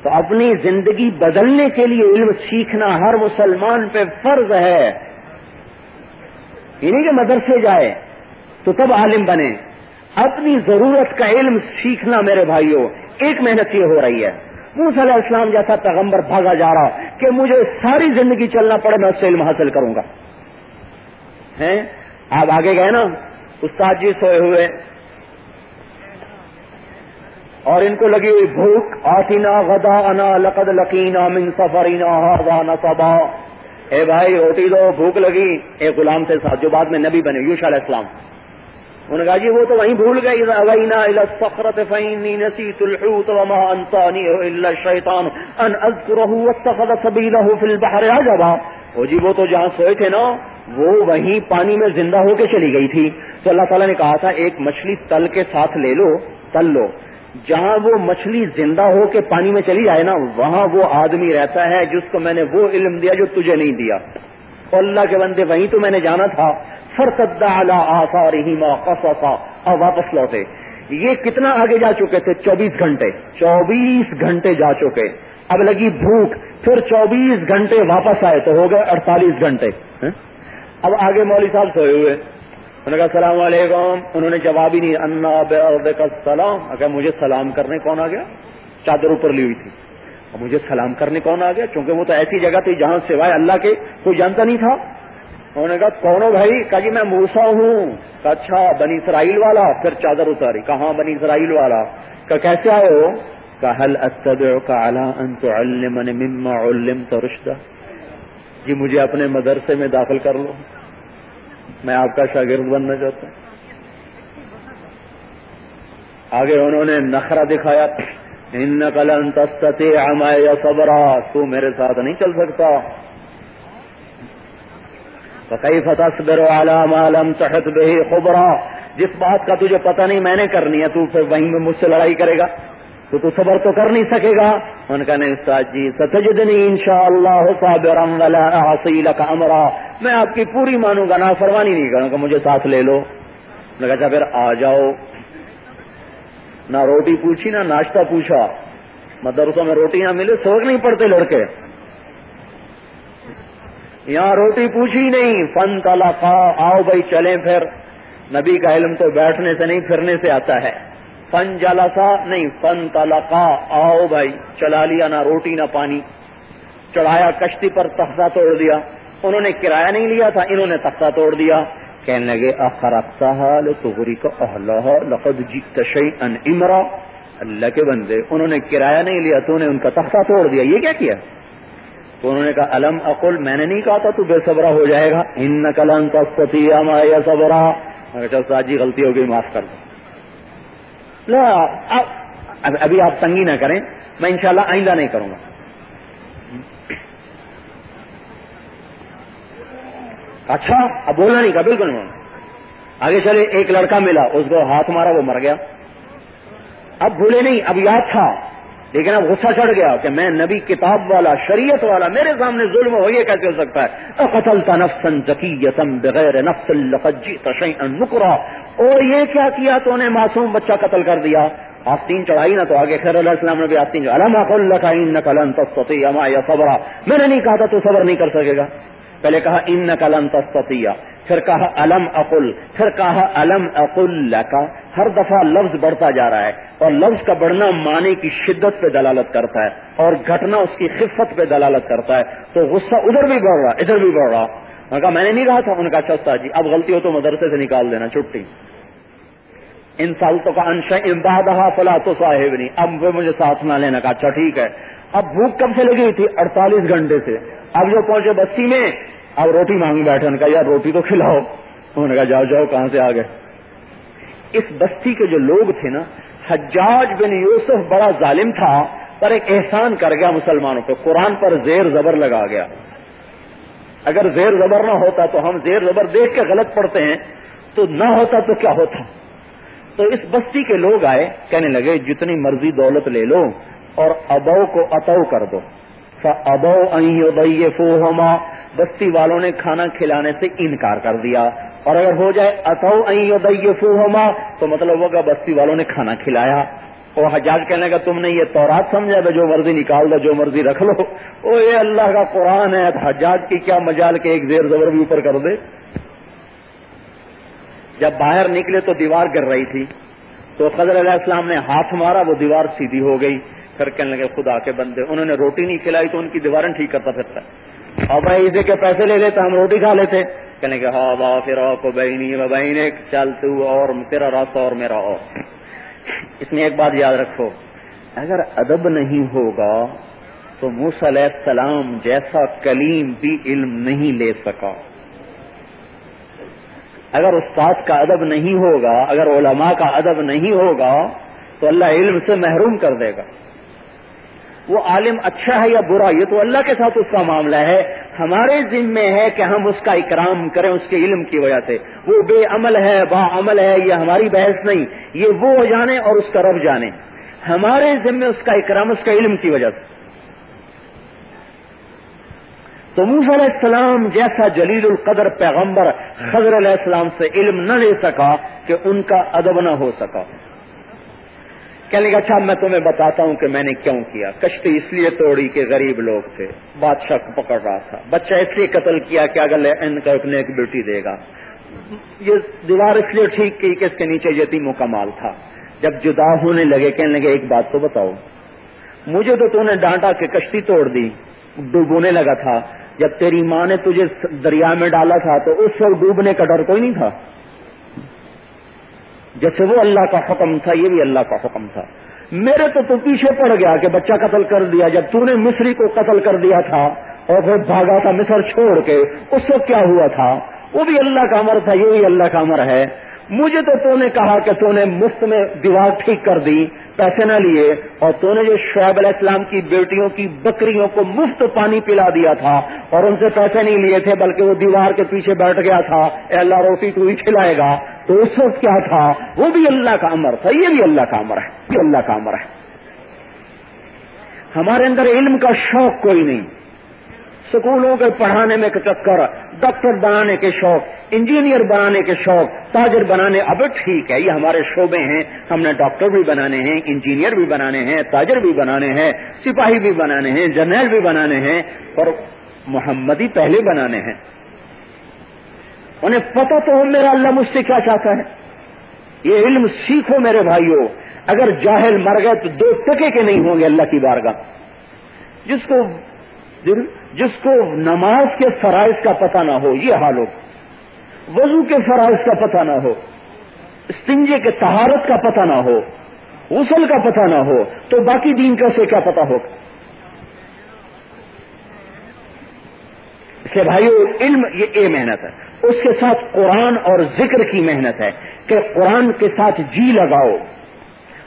تو اپنی زندگی بدلنے کے لیے علم سیکھنا ہر مسلمان پہ فرض ہے. یہ نہیں کہ مدرسے جائے تو تب عالم بنے. اپنی ضرورت کا علم سیکھنا میرے بھائیوں. ایک محنت یہ ہو رہی ہے, موسیٰ علیہ السلام جیسا پیغمبر بھاگا جا رہا کہ مجھے ساری زندگی چلنا پڑے میں اس سے علم حاصل کروں گا. ہیں آپ آگے گئے نا, استاد جی سوئے ہوئے اور ان کو لگی ہوئی بھوک. آتنا غداءنا لقد لقینا من سفرنا ھذا نصبا. اے بھائی روٹی دو, بھوک لگی. ایک غلام تھے ساتھ جو بعد میں نبی بنے, یوشع علیہ السلام. انہوں نے کہا جی وہ تو وہیں بھول گئے. اذا اوینا الى الصخرة فإني نسيت الحوت وما انسانيه الا الشيطان ان اذكره واتخذ سبيله في البحر عجبا. وہ جی وہ تو جہاں سوئے تھے نا وہ وہیں پانی میں زندہ ہو کے چلی گئی تھی. تو اللہ تعالیٰ نے کہا تھا ایک مچھلی تل کے ساتھ لے لو, تل لو. جہاں وہ مچھلی زندہ ہو کے پانی میں چلی جائے نا وہاں وہ آدمی رہتا ہے جس کو میں نے وہ علم دیا جو تجھے نہیں دیا. اور اللہ کے بندے وہیں تو میں نے جانا تھا. فرتد علی آثارہما قصصا, اور واپس لوٹے. یہ کتنا آگے جا چکے تھے؟ 24 گھنٹے. 24 گھنٹے جا چکے. اب لگی بھوک, پھر 24 گھنٹے واپس آئے تو ہو گئے 48 گھنٹے. اب آگے مولوی صاحب سوئے ہوئے, انہوں نے کہا السلام علیکم. انہوں نے جواب ہی نہیں. انا بارضک السلام. اگر مجھے سلام کرنے کون آ گیا؟ چادر اوپر لی ہوئی تھی. اور مجھے سلام کرنے کون آ گیا؟ کیونکہ وہ تو ایسی جگہ تھی جہاں سوائے اللہ کے کوئی جانتا نہیں تھا. انہوں نے کہا کون ہو بھائی؟ کہا جی میں موسیٰ ہوں. کہا اچھا بنی اسرائیل والا؟ پھر چادر اتاری. کہاں بنی اسرائیل والا؟ کہا کیسے آئے ہو؟ کہا هل اتبعک علی ان تعلمنی مما علمت رشدا. جی مجھے اپنے مدرسے میں داخل کر لو, میں آپ کا شاگرد بننا چاہتا ہوں. آگے انہوں نے نخرہ دکھایا, انک لن تستطیع معی صبرا. تو میرے ساتھ نہیں چل سکتا. فکیف تصبر علی ما لم تحط بہ خبرا. جس بات کا تجھے پتہ نہیں میں نے کرنی ہے تو پھر وہیں میں مجھ سے لڑائی کرے گا تو صبر تو کر نہیں سکے گا. ان کا نہیں استاد جی ستجدنی انشاءاللہ صابرا ولا اعصی لک امرا. میں آپ کی پوری مانوں گا, نافرمانی نہیں کروں گا, مجھے ساتھ لے لو. میں کہا پھر آ جاؤ. نہ روٹی پوچھی نہ ناشتہ پوچھا. مدرسوں میں روٹی نہ ملے سوگ نہیں پڑتے لڑکے. یہاں روٹی پوچھی نہیں. فانطلقا, آؤ بھائی چلیں. پھر نبی کا علم تو بیٹھنے سے نہیں پھرنے سے آتا ہے. فنجلسا نہیں, فانطلقا, آؤ بھائی. چلا لیا, نہ روٹی نہ پانی. چڑھایا کشتی پر, تختہ توڑ دیا. انہوں نے کرایہ نہیں لیا تھا, انہوں نے تختہ توڑ دیا. کہنے لگے اخرقتها لتغرق اهلها لقد جئت شيئا امرا. اللہ کے بندے, انہوں نے کرایہ نہیں لیا, تو نے ان کا تختہ توڑ دیا, یہ کیا کیا؟ تو انہوں نے کہا الم اقل, میں نے نہیں کہا تھا تو بے صبرا ہو جائے گا. انک لن تستطیع معی صبرا. اچھا استاد جی غلطی ہو گئی, معاف کر دو. ابھی آپ تنگی نہ کریں, میں انشاءاللہ آئندہ نہیں کروں گا. اچھا اب بولنا نہیں کہا, بالکل نہیں. آگے چلے, ایک لڑکا ملا, اس کو ہاتھ مارا, وہ مر گیا. اب بھولے نہیں, اب یاد تھا, لیکن اب غصہ چڑھ گیا کہ میں نبی کتاب والا, شریعت والا, میرے سامنے ظلم ہو, یہ کیسے ہو سکتا ہے؟ اقتلت نفسا زکیۃ بغیر نفس لقد جئت شیئا نکرا. اور یہ کیا کیا تو نے معصوم بچہ قتل کر دیا. آستین چڑھائی نا, تو آگے خیر علیہ السلام نے بھی آستین چڑھائی. الم اقل لک انک لن تستطیع معی صبرا. میں نے نہیں کہا تھا تو صبر نہیں کر سکے گا. پہلے کہا انک لن تستطیع, پھر کہا الم اقل, پھر کہا الم اقل لک. ہر دفعہ لفظ بڑھتا جا رہا ہے, اور لفظ کا بڑھنا معنی کی شدت پہ دلالت کرتا ہے, اور گھٹنا اس کی خفت پہ دلالت کرتا ہے. تو غصہ ادھر بھی بڑھ رہا, ادھر بھی بڑھ رہا. میں کہا میں نے نہیں کہا تھا. انہوں نے کہا اچھا جی, اب غلطی ہو تو مدرسے سے نکال دینا, چھٹی. ان سالتوں کا انشا امدادہ فلا تو صاحبنی, اب وہ مجھے ساتھ نہ لینا. کہا اچھا ٹھیک ہے. اب بھوک کب سے لگی تھی؟ 48 گھنٹے سے. اب جو پہنچے بستی میں, اب روٹی مانگ بیٹھے. ان کا یار روٹی تو کھلاؤ. انہوں نے کہا جاؤ جاؤ, کہاں سے آ گئے؟ اس بستی کے جو لوگ تھے نا, حجاج بن یوسف بڑا ظالم تھا, پر ایک احسان کر گیا مسلمانوں پہ, قرآن پر زیر زبر لگا گیا. اگر زیر زبر نہ ہوتا تو ہم زیر زبر دیکھ کے غلط پڑھتے ہیں, تو نہ ہوتا تو کیا ہوتا. تو اس بستی کے لوگ آئے, کہنے لگے جتنی مرضی دولت لے لو اور ابو کو عطو کر دو. فَأَبَوْا أَن يُضَيِّفُوهُمَا, بستی والوں نے کھانا کھلانے سے انکار کر دیا. اور اگر ہو جائے عطو أن يُضَيِّفُوهُمَا تو مطلب ہوگا بستی والوں نے کھانا کھلایا. وہ حجاج کہنے کا تم نے یہ تورات سمجھا تھا جو مرضی نکال دو جو مرضی رکھ لو، وہ یہ اللہ کا قرآن ہے، حجاج کی کیا مجال کہ ایک زیر زبر بھی اوپر کر دے۔ جب باہر نکلے تو دیوار گر رہی تھی، تو خضر علیہ السلام نے ہاتھ مارا، وہ دیوار سیدھی ہو گئی۔ پھر کہنے لگے خدا کے بندے، انہوں نے روٹی نہیں کھلائی تو ان کی دیواریں ٹھیک کرتا پھرتا، اور بھائی اسے کے پیسے لے لیتا ہم روٹی کھا لیتے۔ کہنے لگے ہاں با فراق بینی و بینک، چل تو اور تیرا راستہ اور میرا اور۔ اس میں ایک بات یاد رکھو، اگر ادب نہیں ہوگا تو موسیٰ علیہ السلام جیسا کلیم بھی علم نہیں لے سکا۔ اگر استاد کا ادب نہیں ہوگا، اگر علماء کا ادب نہیں ہوگا تو اللہ علم سے محروم کر دے گا۔ وہ عالم اچھا ہے یا برا یہ تو اللہ کے ساتھ اس کا معاملہ ہے، ہمارے ذمہ ہے کہ ہم اس کا اکرام کریں اس کے علم کی وجہ سے۔ وہ بے عمل ہے با عمل ہے یہ ہماری بحث نہیں، یہ وہ جانے اور اس کا رب جانے، ہمارے ذمہ اس کا اکرام اس کے علم کی وجہ سے۔ تو موسیٰ علیہ السلام جیسا جلیل القدر پیغمبر خضر علیہ السلام سے علم نہ لے سکا کہ ان کا ادب نہ ہو سکا۔ کہنے لگا اچھا میں تمہیں بتاتا ہوں کہ میں نے کیوں کیا۔ کشتی اس لیے توڑی کہ غریب لوگ تھے، بادشاہ کو پکڑ رہا تھا، بچہ اس لیے قتل کیا کہ اگر ان کا ایک نیک بیٹی دے گا، یہ دیوار اس لیے ٹھیک کی کہ اس کے نیچے یتیموں کا مال تھا۔ جب جدا ہونے لگے کہنے لگے ایک بات تو بتاؤ، مجھے تو نے ڈانٹا کہ کشتی توڑ دی، ڈوبونے لگا تھا، جب تیری ماں نے تجھے دریا میں ڈالا تھا تو اس وقت ڈوبنے کا ڈر کوئی نہیں تھا؟ جیسے وہ اللہ کا حکم تھا یہ بھی اللہ کا حکم تھا۔ میرے تو پیچھے پڑ گیا کہ بچہ قتل کر دیا، جب تو نے مصری کو قتل کر دیا تھا اور پھر بھاگا تھا مصر چھوڑ کے، اس وقت کیا ہوا تھا؟ وہ بھی اللہ کا امر تھا، یہ بھی اللہ کا امر ہے۔ مجھے تو نے کہا کہ تو نے مفت میں دیوار ٹھیک کر دی، پیسے نہ لیے، اور تو نے جو شعیب علیہ السلام کی بیٹیوں کی بکریوں کو مفت پانی پلا دیا تھا اور ان سے پیسے نہیں لیے تھے بلکہ وہ دیوار کے پیچھے بیٹھ گیا تھا، اے اللہ روٹی تو ہی کھلائے گا، تو اس وقت کیا تھا؟ وہ بھی اللہ کا امر تھا، یہ بھی اللہ کا امر ہے، یہ اللہ کا امر ہے۔ ہمارے اندر علم کا شوق کوئی نہیں، سکولوں کے پڑھانے میں چکر، ڈاکٹر بنانے کے شوق، انجینئر بنانے کے شوق، تاجر بنانے، اب ٹھیک ہے یہ ہمارے شعبے ہیں، ہم نے ڈاکٹر بھی بنانے ہیں، انجینئر بھی بنانے ہیں، تاجر بھی بنانے ہیں، سپاہی بھی بنانے ہیں، جرنیل بھی بنانے ہیں، اور محمدی پہلے بنانے ہیں۔ انہیں پتہ تو ہو میرا اللہ مجھ سے کیا چاہتا ہے۔ یہ علم سیکھو میرے بھائیوں، اگر جاہل مر گئے تو 2 ٹکے کے نہیں ہوں گے اللہ کی بارگاہ۔ جس کو نماز کے فرائض کا پتہ نہ ہو یہ حال ہو، وضو کے فرائض کا پتہ نہ ہو، استنجے کے طہارت کا پتہ نہ ہو، غسل کا پتہ نہ ہو، تو باقی دین کا سے کیا پتہ ہوگا؟ اس کے بھائیو علم یہ محنت ہے، اس کے ساتھ قرآن اور ذکر کی محنت ہے کہ قرآن کے ساتھ جی لگاؤ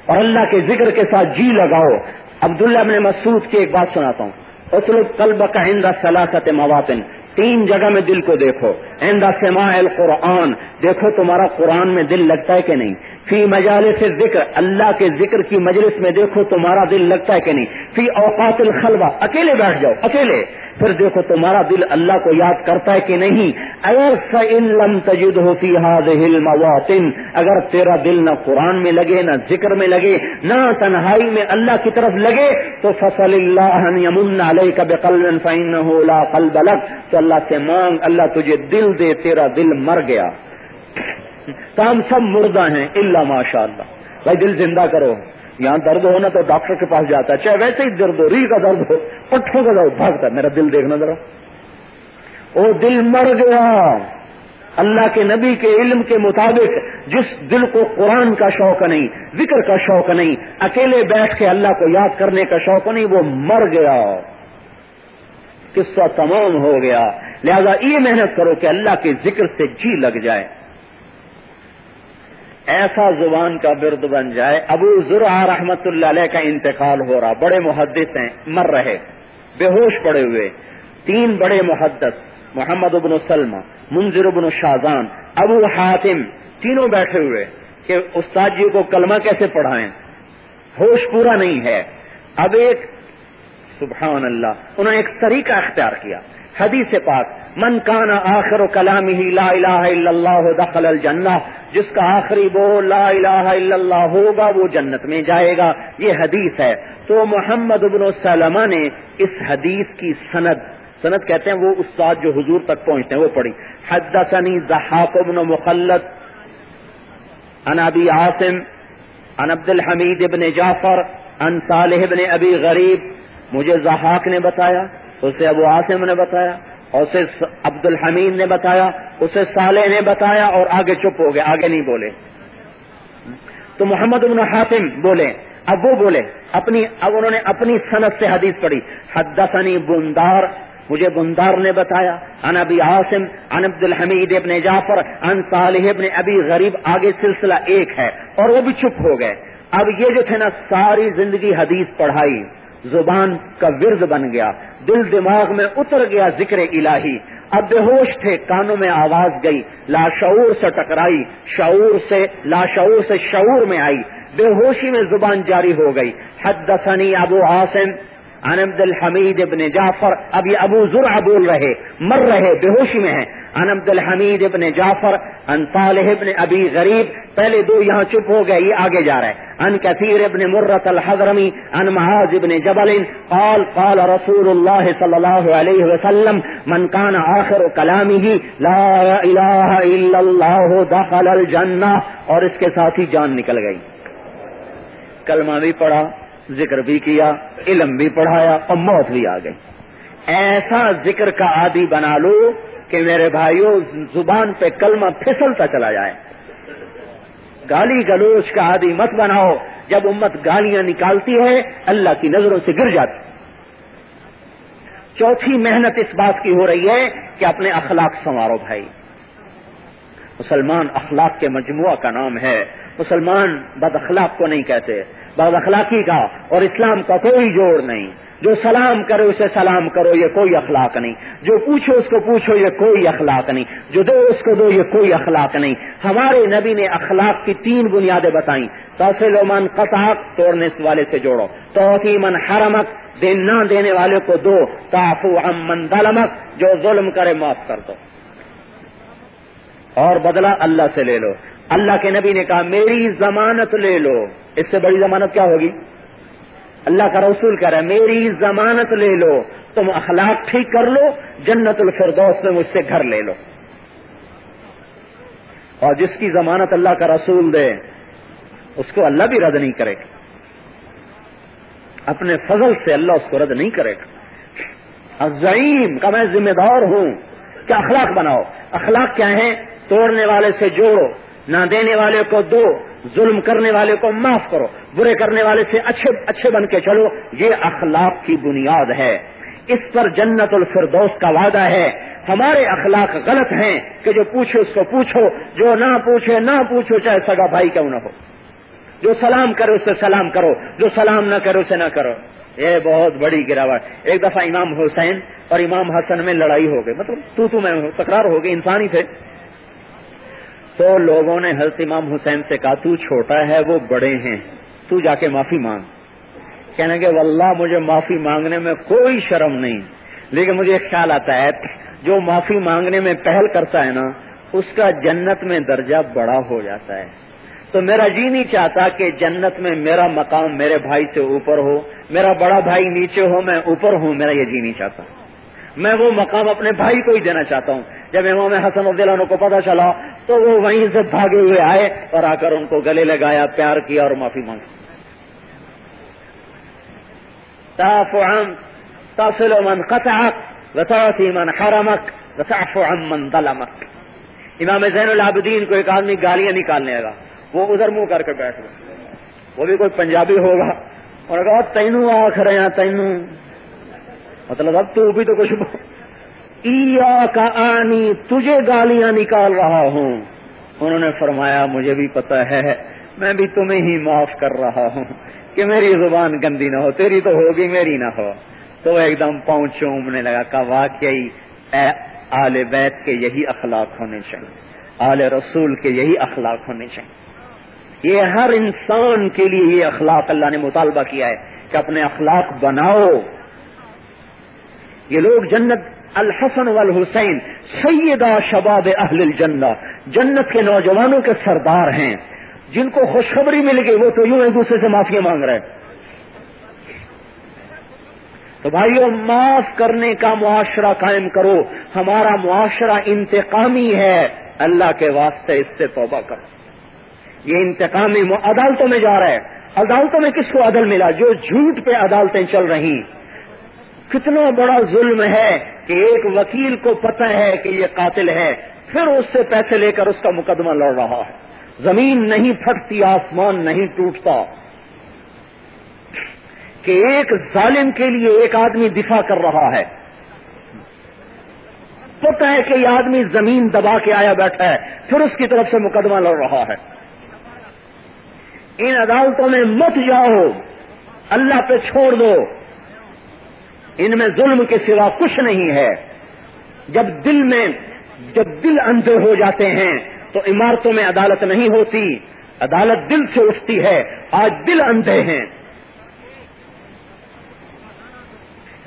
اور اللہ کے ذکر کے ساتھ جی لگاؤ۔ عبداللہ بن مسعود کی ایک بات سناتا ہوں، اطلب قلبک عند ثلاثۃ مواطن، 3 جگہ میں دل کو دیکھو، عند سماع القرآن، دیکھو تمہارا قرآن میں دل لگتا ہے کہ نہیں، فی مجالس الذکر، اللہ کے ذکر کی مجلس میں دیکھو تمہارا دل لگتا ہے کہ نہیں، فی اوقات الخلوہ، اکیلے بیٹھ جاؤ اکیلے، پھر دیکھو تمہارا دل اللہ کو یاد کرتا ہے کہ نہیں۔ اگر فإن لم تجدہ فی ہذہ المواطن، اگر تیرا دل نہ قرآن میں لگے نہ ذکر میں لگے نہ تنہائی میں اللہ کی طرف لگے تو فصل اللہ ان یمن علیک بقلب فإنہ لا قلب لک، تو اللہ سے مانگ اللہ تجھے دل دے، تیرا دل مر گیا۔ تو ہم سب مردہ ہیں الا ماشاء اللہ۔ بھائی دل زندہ کرو، یہاں درد ہونا تو ڈاکٹر کے پاس جاتا ہے، چاہے ویسے ہی درد ہو، ری کا درد ہو، پٹھوں کا درد، بھاگتا ہے میرا دل دیکھنا ذرا، وہ دل مر گیا۔ اللہ کے نبی کے علم کے مطابق جس دل کو قرآن کا شوق نہیں، ذکر کا شوق نہیں، اکیلے بیٹھ کے اللہ کو یاد کرنے کا شوق نہیں، وہ مر گیا، قصہ تمام ہو گیا۔ لہذا یہ محنت کرو کہ اللہ کے ذکر سے جی لگ جائے، ایسا زبان کا برد بن جائے۔ ابو زرعہ رحمت اللہ علیہ کا انتقال ہو رہا، بڑے محدث ہیں، مر رہے، بے ہوش پڑے ہوئے، 3 بڑے محدث، محمد بن سلمہ، منذر بن شازان، ابو حاتم، تینوں بیٹھے ہوئے کہ استاد جی کو کلمہ کیسے پڑھائیں، ہوش پورا نہیں ہے۔ اب ایک سبحان اللہ انہوں نے ایک طریقہ اختیار کیا، حدیث پاک من کان آخر کلامہ لا الہ الا اللہ دخل الجنہ، جس کا آخری بول لا الہ الا اللہ ہوگا وہ جنت میں جائے گا. یہ حدیث ہے. تو محمد بن سلمہ نے اس حدیث کی سند کہتے ہیں وہ استاد جو حضور تک پہنچتے ہیں وہ پڑھی. حدثنی ضحاک بن مخلد عن ابی عاصم عن عبد الحمید بن جعفر عن صالح بن ابی غریب. مجھے ضحاک نے بتایا، اسے ابو عاصم نے بتایا، اور اسے عبد الحمید نے بتایا، اسے صالح نے بتایا، اور آگے چپ ہو گئے، آگے نہیں بولے. تو محمد بن حاتم بولے، اب وہ بولے اب انہوں نے اپنی سند سے حدیث پڑھی. حدثنی بندار، مجھے بندار نے بتایا، عن ابی عاصم عن عبد الحمید ابن جعفر عن صالح ابن ابی غریب. آگے سلسلہ ایک ہے اور وہ بھی چپ ہو گئے. اب یہ جو تھے نا ساری زندگی حدیث پڑھائی، زبان کا ورد بن گیا، دل دماغ میں اتر گیا ذکر الہی. اب بے ہوش تھے، کانوں میں آواز گئی، لاشعور سے ٹکرائی، لاشعور سے شعور میں آئی، بے ہوشی میں زبان جاری ہو گئی. حدثنی ابو عاصم عن عبد الحمید ابن جعفر. اب یہ ابو زرع بول رہے، مر رہے، بے ہوشی میں ہیں. عن عبد الحمید ابن جعفر عن صالح ابن ابی غریب. پہلے دو یہاں چپ ہو گئے، یہ آگے جا رہا ہے. عن کثیر ابن مرۃ الحضرمی عن معاذ ابن جبل قال قال رسول اللہ صلی اللہ علیہ وسلم من کان آخر کلامہ لا الہ الا اللہ دخل الجنہ. اور اس کے ساتھ ہی جان نکل گئی. کلمہ بھی پڑھا، ذکر بھی کیا، علم بھی پڑھایا، اور موت بھی آ گئی. ایسا ذکر کا عادی بنا لو کہ میرے بھائیوں زبان پہ کلمہ پھسلتا چلا جائے. گالی گلوچ کا عادی مت بناؤ. جب امت گالیاں نکالتی ہے اللہ کی نظروں سے گر جاتی. چوتھی محنت اس بات کی ہو رہی ہے کہ اپنے اخلاق سنوارو بھائی. مسلمان اخلاق کے مجموعہ کا نام ہے. مسلمان بد اخلاق کو نہیں کہتے، بد اخلاقی کا اور اسلام کا کوئی جوڑ نہیں. جو سلام کرے اسے سلام کرو، یہ کوئی اخلاق نہیں. جو پوچھو اس کو پوچھو، یہ کوئی اخلاق نہیں. جو دو اس کو دو، یہ کوئی اخلاق نہیں. ہمارے نبی نے اخلاق کی 3 بنیادیں بتائیں. تصل من قطعک، توڑنے والے سے جوڑو. تعطی من حرمک، نہ دینے والے کو دو. تعفو عن من ظلمک، جو ظلم کرے معاف کر دو. اور بدلہ اللہ سے لے لو. اللہ کے نبی نے کہا میری ضمانت لے لو. اس سے بڑی ضمانت کیا ہوگی؟ اللہ کا رسول کہہ رہا ہے میری ضمانت لے لو، تم اخلاق ٹھیک کر لو، جنت الفردوس میں مجھ سے گھر لے لو. اور جس کی ضمانت اللہ کا رسول دے اس کو اللہ بھی رد نہیں کرے گا. اپنے فضل سے اللہ اس کو رد نہیں کرے گا. الزعیم کا میں ذمہ دار ہوں کہ اخلاق بناؤ. اخلاق کیا ہے؟ توڑنے والے سے جوڑو، نہ دینے والے کو دو، ظلم کرنے والے کو معاف کرو، برے کرنے والے سے اچھے بن کے چلو. یہ اخلاق کی بنیاد ہے. اس پر جنت الفردوس کا وعدہ ہے. ہمارے اخلاق غلط ہیں کہ جو پوچھو اس کو پوچھو، جو نہ پوچھے نہ پوچھو، چاہے سگا بھائی کیوں نہ ہو. جو سلام کرے اسے سلام کرو، جو سلام نہ کرے اسے نہ کرو. یہ بہت بڑی گراوٹ. ایک دفعہ امام حسین اور امام حسن میں لڑائی ہو گئی، مطلب تو میں تکرار ہو گئی، انسانی تھے. تو لوگوں نے حضرت امام حسین سے کہا تو چھوٹا ہے وہ بڑے ہیں، تو جا کے معافی مانگ. کہنے کہ واللہ مجھے معافی مانگنے میں کوئی شرم نہیں، لیکن مجھے ایک خیال آتا ہے جو معافی مانگنے میں پہل کرتا ہے نا اس کا جنت میں درجہ بڑا ہو جاتا ہے. تو میرا جی نہیں چاہتا کہ جنت میں میرا مقام میرے بھائی سے اوپر ہو، میرا بڑا بھائی نیچے ہو میں اوپر ہوں. میرا یہ جی نہیں چاہتا. میں وہ مقام اپنے بھائی کو ہی دینا چاہتا ہوں. جب امام حسن رضی اللہ عنہ کو پتا چلا تو وہ وہیں سے بھاگے ہوئے آئے اور آ کر ان کو گلے لگایا، پیار کیا اور معافی مانگی. تعفو عن تصل من قطعک وتعطی من حرمک وتعفو عن من ظلمک. امام زین العابدین کو ایک آدمی گالیاں نکالنے لگا، وہ ادھر منہ کر کے بیٹھ گئے. وہ بھی کوئی پنجابی ہوگا اور کہا تینوں آخ رہے ہیں، تینوں مطلب اب تو بھی تو کچھ ایاک آنی، تجھے گالیاں نکال رہا ہوں. انہوں نے فرمایا مجھے بھی پتا ہے، میں بھی تمہیں ہی معاف کر رہا ہوں کہ میری زبان گندی نہ ہو، تیری تو ہوگی میری نہ ہو. تو ایک دم پاؤں چومنے لگا. کہ واقعی آل بیت کے یہی اخلاق ہونے چاہیے، آل رسول کے یہی اخلاق ہونے چاہیے. یہ ہر انسان کے لیے یہ اخلاق اللہ نے مطالبہ کیا ہے کہ اپنے اخلاق بناؤ. یہ لوگ جنت الحسن والحسین سیدہ شباب اہل الجنہ، جنت کے نوجوانوں کے سردار ہیں، جن کو خوشخبری مل گئی وہ تو یوں ایک دوسرے سے معافی مانگ رہے ہیں۔ تو بھائیو، معاف کرنے کا معاشرہ قائم کرو۔ ہمارا معاشرہ انتقامی ہے، اللہ کے واسطے اس سے توبہ کرو۔ یہ انتقامی عدالتوں میں جا رہا ہے۔ عدالتوں میں کس کو عدل ملا؟ جو جھوٹ پہ عدالتیں چل رہی۔ کتنا بڑا ظلم ہے کہ ایک وکیل کو پتہ ہے کہ یہ قاتل ہے، پھر اس سے پیسے لے کر اس کا مقدمہ لڑ رہا ہے۔ زمین نہیں پھٹتی، آسمان نہیں ٹوٹتا کہ ایک ظالم کے لیے ایک آدمی دفاع کر رہا ہے۔ پتہ ہے کہ یہ آدمی زمین دبا کے آیا بیٹھا ہے، پھر اس کی طرف سے مقدمہ لڑ رہا ہے۔ ان عدالتوں میں مت جاؤ، اللہ پہ چھوڑ دو، ان میں ظلم کے سوا کچھ نہیں ہے۔ جب دل اندھے ہو جاتے ہیں تو عمارتوں میں عدالت نہیں ہوتی، عدالت دل سے اٹھتی ہے۔ آج دل اندھے ہیں۔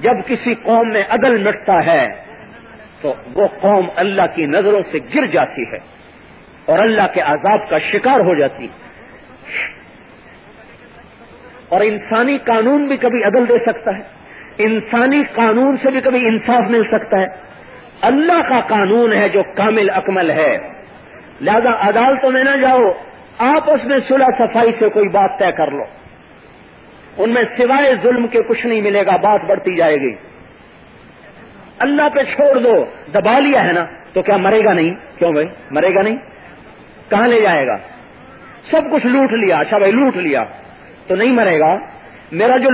جب کسی قوم میں عدل مٹتا ہے تو وہ قوم اللہ کی نظروں سے گر جاتی ہے اور اللہ کے عذاب کا شکار ہو جاتی۔ اور انسانی قانون بھی کبھی عدل دے سکتا ہے، انسانی قانون سے بھی کبھی انصاف مل سکتا ہے۔ اللہ کا قانون ہے جو کامل اکمل ہے، لہذا عدالتوں میں نہ جاؤ، آپس میں صلح صفائی سے کوئی بات طے کر لو، ان میں سوائے ظلم کے کچھ نہیں ملے گا، بات بڑھتی جائے گی۔ اللہ پہ چھوڑ دو، دبا لیا ہے نا تو کیا مرے گا نہیں؟ کیوں بھائی مرے گا نہیں؟ کہاں لے جائے گا؟ سب کچھ لوٹ لیا، اچھا بھائی لوٹ لیا تو نہیں مرے گا۔ میرا جو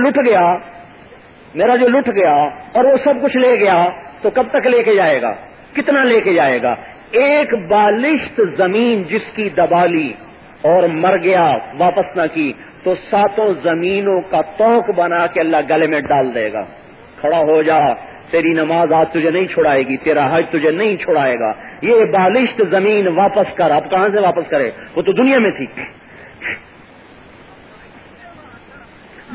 لٹ گیا اور وہ سب کچھ لے گیا تو کب تک لے کے جائے گا؟ کتنا لے کے جائے گا؟ ایک بالشت زمین جس کی دبا لی اور مر گیا، واپس نہ کی، تو 7 زمینوں کا توق بنا کے اللہ گلے میں ڈال دے گا۔ کھڑا ہو جا، تیری نماز آج تجھے نہیں چھڑائے گی، تیرا حج تجھے نہیں چھڑائے گا، یہ بالشت زمین واپس کر۔ اب کہاں سے واپس کرے؟ وہ تو دنیا میں تھی۔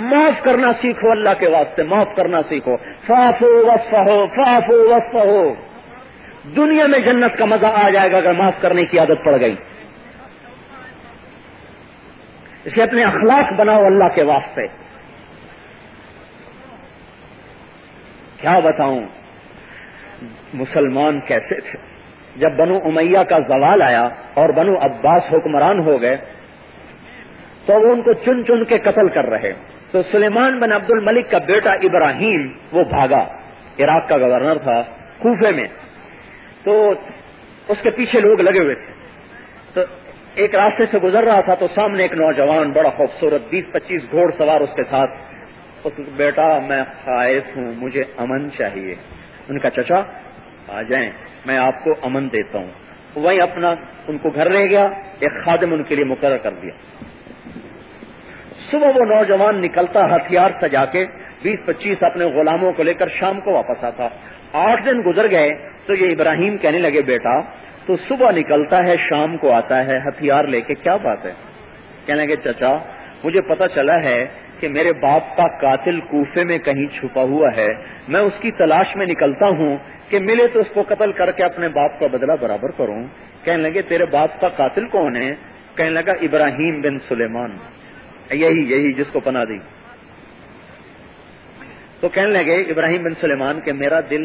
معاف کرنا سیکھو، اللہ کے واسطے معاف کرنا سیکھو۔ فاعفو واصفحوا، دنیا میں جنت کا مزہ آ جائے گا اگر معاف کرنے کی عادت پڑ گئی۔ اس لیے اپنے اخلاق بناؤ اللہ کے واسطے۔ کیا بتاؤں مسلمان کیسے تھے؟ جب بنو امیہ کا زوال آیا اور بنو عباس حکمران ہو گئے تو وہ ان کو چن چن کے قتل کر رہے۔ تو سلیمان بن عبد الملک کا بیٹا ابراہیم وہ بھاگا، عراق کا گورنر تھا کوفے میں، تو اس کے پیچھے لوگ لگے ہوئے تھے۔ تو ایک راستے سے گزر رہا تھا تو سامنے ایک نوجوان بڑا خوبصورت 20-25 گھوڑ سوار اس کے ساتھ۔ اس بیٹا میں خائف ہوں، مجھے امن چاہیے۔ ان کا چچا آ جائیں، میں آپ کو امن دیتا ہوں۔ وہیں اپنا ان کو گھر لے گیا، ایک خادم ان کے لیے مقرر کر دیا۔ صبح وہ نوجوان نکلتا ہتھیار سجا کے 20-25 اپنے غلاموں کو لے کر شام کو واپس آتا۔ 8 دن گزر گئے تو یہ ابراہیم کہنے لگے بیٹا تو صبح نکلتا ہے شام کو آتا ہے ہتھیار لے کے، کیا بات ہے؟ کہنے لگے چچا مجھے پتا چلا ہے کہ میرے باپ کا قاتل کوفے میں کہیں چھپا ہوا ہے، میں اس کی تلاش میں نکلتا ہوں کہ ملے تو اس کو قتل کر کے اپنے باپ کا بدلہ برابر کروں۔ کہنے لگے تیرے باپ کا قاتل کون ہے؟ کہنے لگا ابراہیم بن سلیمان، یہی جس کو پناہ دی۔ تو کہنے لگے ابراہیم بن سلیمان کہ میرا دل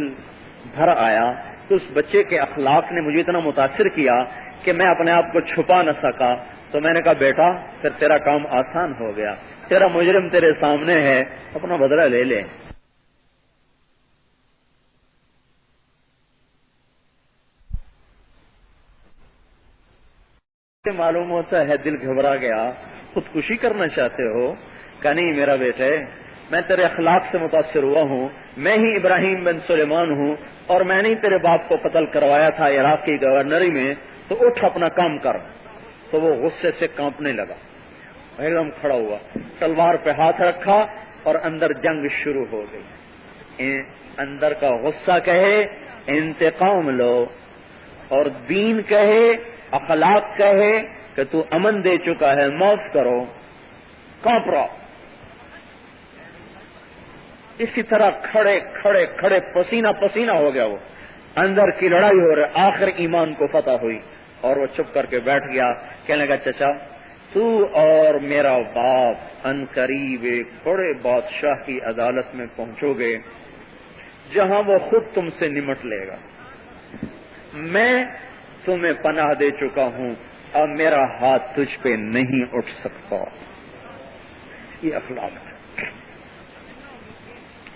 بھر آیا تو اس بچے کے اخلاق نے مجھے اتنا متاثر کیا کہ میں اپنے آپ کو چھپا نہ سکا، تو میں نے کہا بیٹا پھر تیرا کام آسان ہو گیا، تیرا مجرم تیرے سامنے ہے، اپنا بدلہ لے لے۔ معلوم ہوتا ہے دل گھبرا گیا، خودکشی کرنا چاہتے ہو؟ کہ نہیں میرا بیٹے، میں تیرے اخلاق سے متاثر ہوا ہوں، میں ہی ابراہیم بن سلیمان ہوں اور میں نے تیرے باپ کو قتل کروایا تھا عراق کی گورنری میں، تو اٹھ اپنا کام کر۔ تو وہ غصے سے کانپنے لگا، ایک دم کھڑا ہوا، تلوار پہ ہاتھ رکھا اور اندر جنگ شروع ہو گئی۔ اندر کا غصہ کہے انتقام لو، اور دین کہے، اخلاق کہے کہ تو امن دے چکا ہے، معاف کرو، کانپ رہا۔ اسی طرح کھڑے کھڑے کھڑے پسینہ پسینہ ہو گیا، وہ اندر کی لڑائی ہو رہی، آخر ایمان کو فتح ہوئی اور وہ چپ کر کے بیٹھ گیا. کہنے لگا چچا تو اور میرا باپ ان قریب ایک بڑے بادشاہ کی عدالت میں پہنچو گے جہاں وہ خود تم سے نمٹ لے گا. میں تمہیں پناہ دے چکا ہوں، اب میرا ہاتھ تجھ پہ نہیں اٹھ سکتا. یہ اخلاق ہے.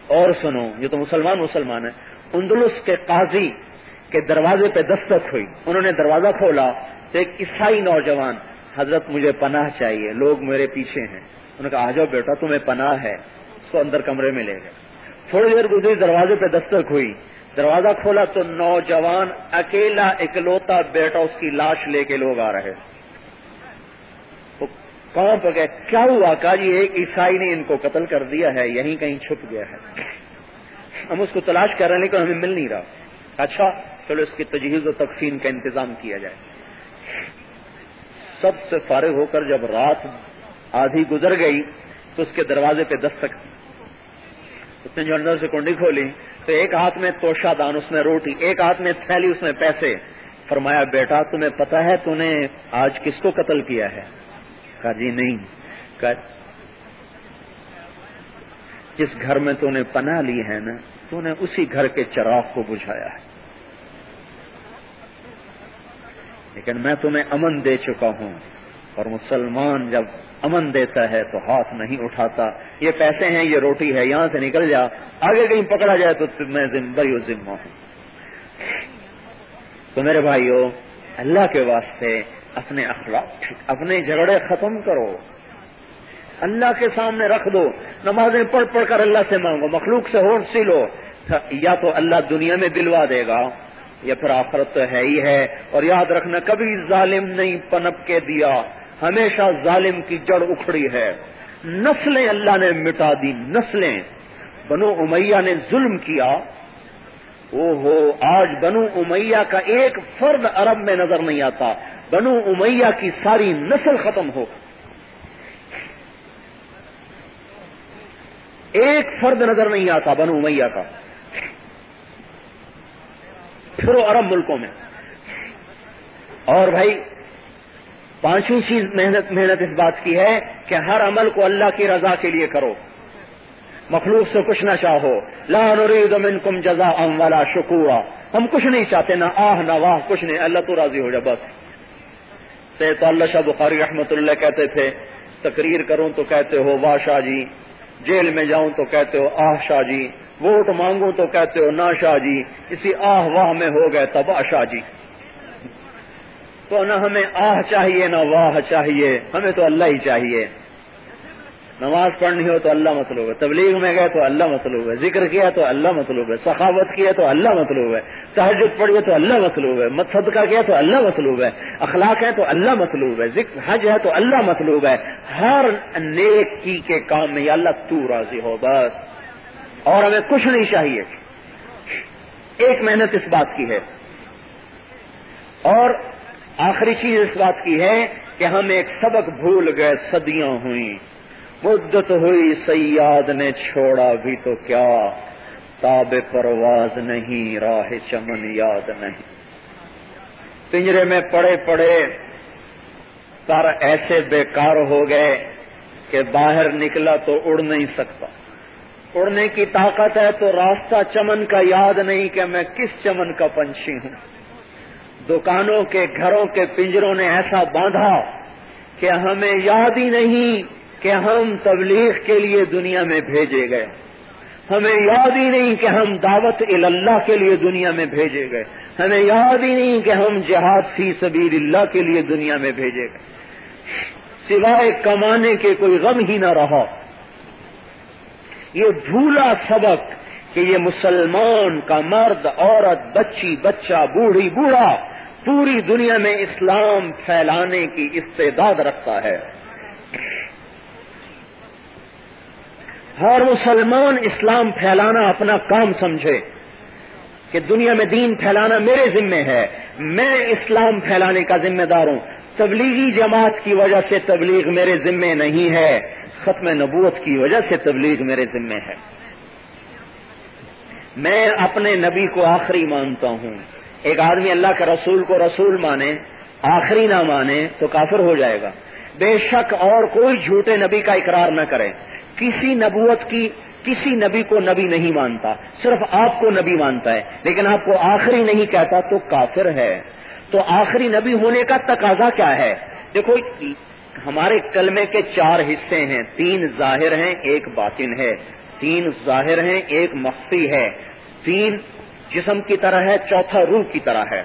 اور سنو، یہ تو مسلمان ہے. اندلس کے قاضی کے دروازے پہ دستک ہوئی، انہوں نے دروازہ کھولا تو ایک عیسائی نوجوان، حضرت مجھے پناہ چاہیے، لوگ میرے پیچھے ہیں. انہوں نے کہا آ جاؤ بیٹا تمہیں پناہ ہے. اس کو اندر کمرے میں لے گئے. تھوڑی دیر گزری، دروازے پہ دستک ہوئی، دروازہ کھولا تو نوجوان اکیلا اکلوتا بیٹا، اس کی لاش لے کے لوگ آ رہے. وہ کہاں پہ گئے؟ کیا ہوا؟ کہا جی ایک عیسائی نے ان کو قتل کر دیا ہے، یہیں کہیں چھپ گیا ہے، ہم اس کو تلاش کر رہے ہیں لیکن ہمیں مل نہیں رہا. اچھا چلو اس کی تجہیز و تکفین کا انتظام کیا جائے. سب سے فارغ ہو کر جب رات آدھی گزر گئی تو اس کے دروازے پہ دستک. اس نے جو اندر سے کنڈی کھولی تو ایک ہاتھ میں توشہ دان، اس میں روٹی، ایک ہاتھ میں تھیلی، اس میں پیسے. فرمایا بیٹا تمہیں پتا ہے تو نے آج کس کو قتل کیا ہے؟ کہا جی نہیں. کہا جس گھر میں تو نے پناہ لی ہے نا، تو نے اسی گھر کے چراغ کو بجھایا ہے. لیکن میں تمہیں امن دے چکا ہوں، اور مسلمان جب امن دیتا ہے تو ہاتھ نہیں اٹھاتا. یہ پیسے ہیں، یہ روٹی ہے، یہاں سے نکل جا، آگے کہیں پکڑا جائے تو میں بری ذمہ ہوں. تو میرے بھائیو، اللہ کے واسطے اپنے اخلاق، اپنے جھگڑے ختم کرو، اللہ کے سامنے رکھ دو. نمازیں پڑھ پڑھ کر اللہ سے مانگو، مخلوق سے ہوش سی لو. یا تو اللہ دنیا میں دلوا دے گا یا پھر آخرت تو ہے ہی ہے. اور یاد رکھنا کبھی ظالم نہیں پنپ کے دیا، ہمیشہ ظالم کی جڑ اکھڑی ہے. نسلیں اللہ نے مٹا دی، نسلیں. بنو امیہ نے ظلم کیا، آج بنو امیہ کا ایک فرد عرب میں نظر نہیں آتا. بنو امیہ کی ساری نسل ختم ہو، ایک فرد نظر نہیں آتا بنو امیہ کا. پھر وہ عرب ملکوں میں. اور بھائی پانچویں چیز محنت اس بات کی ہے کہ ہر عمل کو اللہ کی رضا کے لیے کرو، مخلوق سے کچھ نہ چاہو. لا نريد منکم جزاء ولا شکورا، ہم کچھ نہیں چاہتے، نہ آہ نہ واہ، کچھ نہیں، اللہ تو راضی ہو جائے بس. سید اللہ شاہ بخاری رحمۃ اللہ کہتے تھے تقریر کروں تو کہتے ہو واہ شاہ جی، جیل میں جاؤں تو کہتے ہو آہ شاہ جی، ووٹ مانگوں تو کہتے ہو نا شاہ جی، اسی آہ واہ میں ہو گئے تباہ شاہ جی. تو نہ ہمیں آہ چاہیے نہ واہ چاہیے، ہمیں تو اللہ ہی چاہیے. نماز پڑھنی ہو تو اللہ مطلوب ہے، تبلیغ میں گئے تو اللہ مطلوب ہے، ذکر کیا تو اللہ مطلوب ہے، سخاوت کیا تو اللہ مطلوب ہے، تہجد پڑھیے تو اللہ مطلوب ہے، صدقہ کیا تو اللہ مطلوب ہے، اخلاق ہے تو اللہ مطلوب ہے، ذکر حج ہے تو اللہ مطلوب ہے. ہر نیکی کے کام میں یا اللہ تو راضی ہو بس، اور ہمیں کچھ نہیں چاہیے. ایک محنت اس بات کی ہے. اور آخری چیز اس بات کی ہے کہ ہم ایک سبق بھول گئے، صدیاں ہوئیں، مدت ہوئی صیاد نے چھوڑا بھی تو کیا، تاب پرواز نہیں راہ چمن یاد نہیں. پنجرے میں پڑے پڑے پر ایسے بیکار ہو گئے کہ باہر نکلا تو اڑ نہیں سکتا. اڑنے کی طاقت ہے تو راستہ چمن کا یاد نہیں کہ میں کس چمن کا پنچھی ہوں. دکانوں کے گھروں کے پنجروں نے ایسا باندھا کہ ہمیں یاد ہی نہیں کہ ہم تبلیغ کے لیے دنیا میں بھیجے گئے، ہمیں یاد ہی نہیں کہ ہم دعوت اللہ کے لیے دنیا میں بھیجے گئے، ہمیں یاد ہی نہیں کہ ہم جہاد فی سبیل اللہ کے لیے دنیا میں بھیجے گئے. سوائے کمانے کے کوئی غم ہی نہ رہا. یہ بھولا سبق کہ یہ مسلمان کا مرد عورت بچی بچہ بوڑھی بوڑھا پوری دنیا میں اسلام پھیلانے کی استعداد رکھتا ہے. ہر مسلمان اسلام پھیلانا اپنا کام سمجھے کہ دنیا میں دین پھیلانا میرے ذمہ ہے، میں اسلام پھیلانے کا ذمہ دار ہوں. تبلیغی جماعت کی وجہ سے تبلیغ میرے ذمہ نہیں ہے، ختم نبوت کی وجہ سے تبلیغ میرے ذمہ ہے. میں اپنے نبی کو آخری مانتا ہوں. ایک آدمی اللہ کے رسول کو رسول مانے آخری نہ مانے تو کافر ہو جائے گا. بے شک اور کوئی جھوٹے نبی کا اقرار نہ کرے. کسی نبوت کی کسی نبی کو نبی نہیں مانتا, صرف آپ کو نبی مانتا ہے, لیکن آپ کو آخری نہیں کہتا تو کافر ہے. تو آخری نبی ہونے کا تقاضا کیا ہے؟ دیکھو ہمارے کلمے کے 4 حصے ہیں, 3 ظاہر ہیں, 1 باطن ہے. 3 ظاہر ہیں, 1 مخفی ہے. 3 جسم کی طرح ہے, چوتھا روح کی طرح ہے.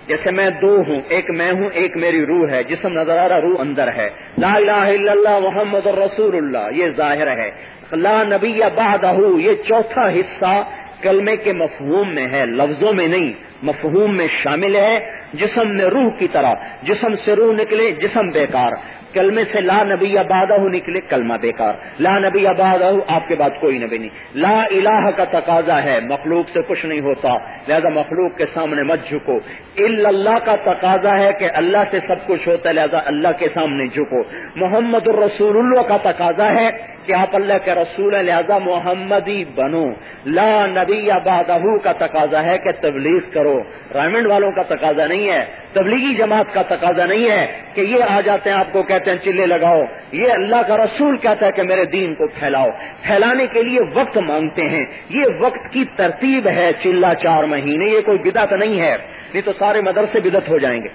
جیسے میں 2 ہوں, ایک میں ہوں, ایک میری روح ہے. جسم نظر آ رہا, روح اندر ہے. لا الہ الا اللہ محمد الرسول اللہ یہ ظاہر ہے. لا نبی بعدہ یہ چوتھا حصہ کلمے کے مفہوم میں ہے, لفظوں میں نہیں, مفہوم میں شامل ہے. جسم میں روح کی طرح, جسم سے روح نکلے جسم بیکار. کلمے سے لا نبی بعدہ نکلے کلمہ بیکار. لا نبی بعدہ آپ کے بعد کوئی نبی نہیں. لا الہ کا تقاضا ہے, مخلوق سے کچھ نہیں ہوتا, لہذا مخلوق کے سامنے مت جھکو. الا اللہ کا تقاضا ہے کہ اللہ سے سب کچھ ہوتا ہے, لہذا اللہ کے سامنے جھکو. محمد الرسول اللہ کا تقاضا ہے کہ آپ اللہ کے رسول ہیں, لہذا محمدی بنو. لا نبی بعدہ کا تقاضا ہے کہ تبلیغ کرو. رائمنڈ والوں کا تقاضا نہیں ہے, تبلیغی جماعت کا تقاضا نہیں ہے کہ یہ آ جاتے ہیں آپ کو کہتے ہیں چلے لگاؤ. یہ اللہ کا رسول کہتا ہے کہ میرے دین کو پھیلاؤ. پھیلانے کے لیے وقت مانگتے ہیں, یہ وقت کی ترتیب ہے چلہ 4 مہینے. یہ کوئی بدعت نہیں ہے, نہیں تو سارے مدرسے بدعت ہو جائیں گے.